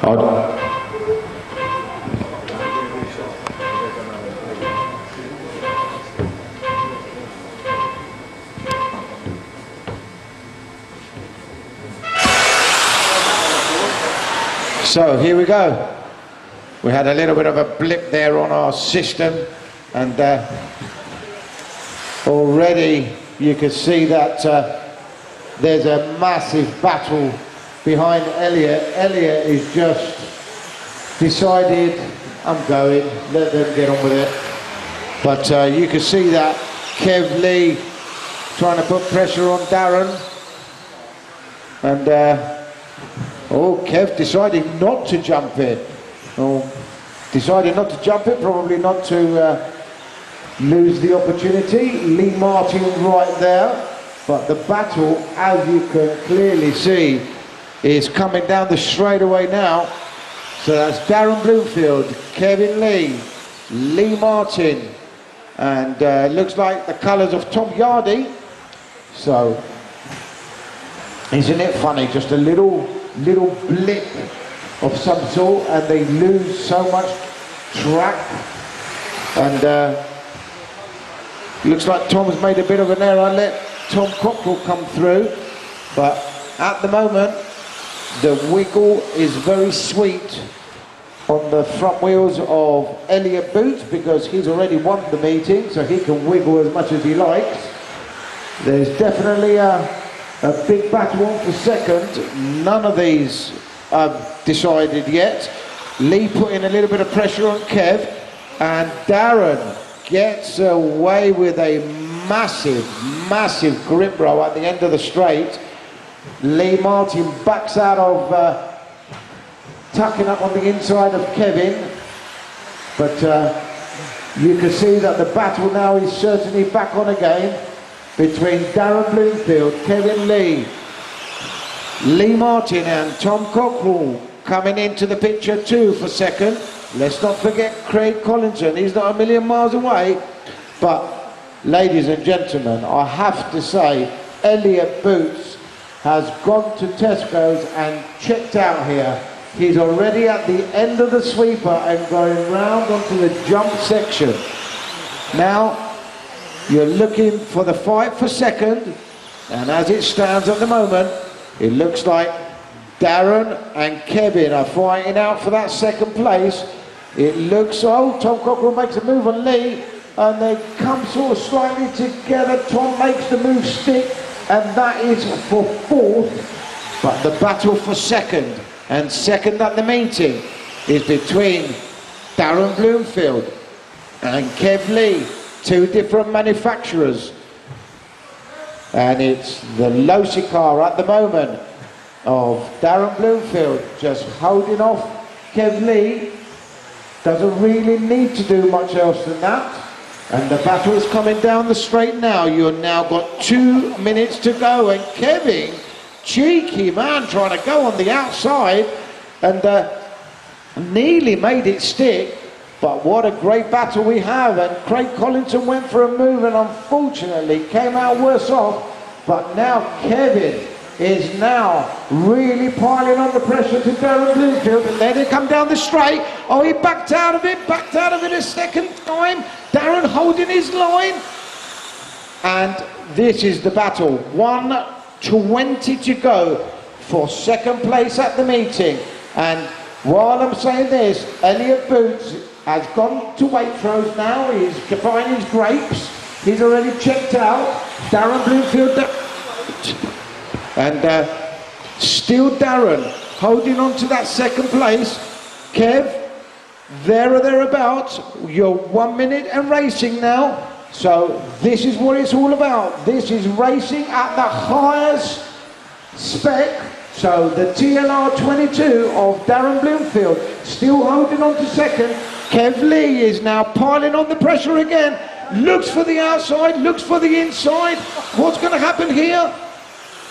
So here we go. We had a little bit of a blip there on our system, and already you can see that there's a massive battle behind Elliot. Elliot is just decided, I'm going, let them get on with it. But you can see that Kev Lee trying to put pressure on Darren, and oh, Kev decided not to jump it. Oh, decided not to jump it, probably not to lose the opportunity. Lee Martin right there. But the battle, as you can clearly see, is coming down the straightaway now. So that's Darren Bloomfield, Kevin Lee, Lee Martin, and looks like the colours of Tom Yardy. So, isn't it funny? Just a little blip of some sort, and they lose so much track. And looks like Tom's made a bit of an error. Let Tom Cockrell come through, but at the moment the wiggle is very sweet on the front wheels of Elliot Boots, because he's already won the meeting, so he can wiggle as much as he likes. There's definitely a big battle on for second. None of these are decided yet. Lee putting a little bit of pressure on Kev, and Darren gets away with a massive grip row at the end of the straight. Lee Martin backs out of tucking up on the inside of Kevin, but you can see that the battle now is certainly back on again between Darren Bloomfield, Kevin Lee, Lee Martin and Tom Cockrell coming into the picture too for second. Let's not forget Craig Collinson, he's not a million miles away. But ladies and gentlemen, I have to say, Elliot Boots has gone to Tesco's and checked out here. He's already at the end of the sweeper and going round onto the jump section. Now, you're looking for the fight for second, and as it stands at the moment, it looks like Darren and Kevin are fighting out for that second place. It looks, oh, Tom Cockrell makes a move on Lee, and they come sort of slightly together. Tom makes the move stick, and that is for fourth. But the battle for second, and second at the meeting, is between Darren Bloomfield and Kev Lee, two different manufacturers. And it's the Losi car at the moment of Darren Bloomfield just holding off Kev Lee. Doesn't really need to do much else than that. And the battle is coming down the straight now. You've now got 2 minutes to go, and Kevin, cheeky man, trying to go on the outside, and nearly made it stick. But what a great battle we have, and Craig Collinson went for a move and unfortunately came out worse off. But now Kevin is now really piling on the pressure to Darren Bloomfield, and then they come down the straight. Oh, he backed out of it a second time. Darren holding his line. And this is the battle. 1:20 to go for second place at the meeting. And while I'm saying this, Elliot Boots has gone to Waitrose now. He's buying his grapes. He's already checked out. Darren Bloomfield. And still Darren holding on to that second place. Kev, there or thereabouts. You're 1 minute and racing now. So this is what it's all about. This is racing at the highest spec. So the TLR 22 of Darren Bloomfield still holding on to second. Kev Lee is now piling on the pressure again. Looks for the outside, looks for the inside. What's going to happen here?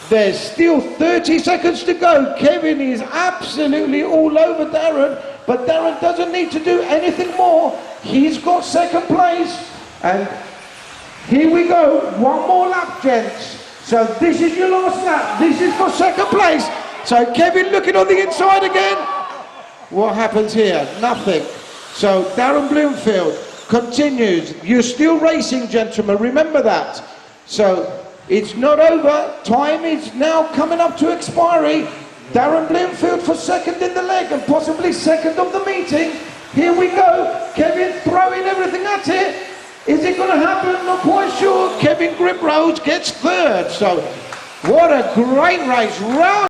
There's still 30 seconds to go. Kevin is absolutely all over Darren, but Darren doesn't need to do anything more. He's got second place. And here we go. One more lap, gents. So this is your last lap. This is for second place. So Kevin looking on the inside again. what happens here? Nothing. So Darren Bloomfield continues. You're still racing, gentlemen, remember that. So it's not over. Time is now coming up to expiry. Darren Bloomfield for second in the leg and possibly second of the meeting. Here we go. Kevin throwing everything at it. Is it going to happen? Not quite sure. Kevin Griprose gets third. So what a great race. Round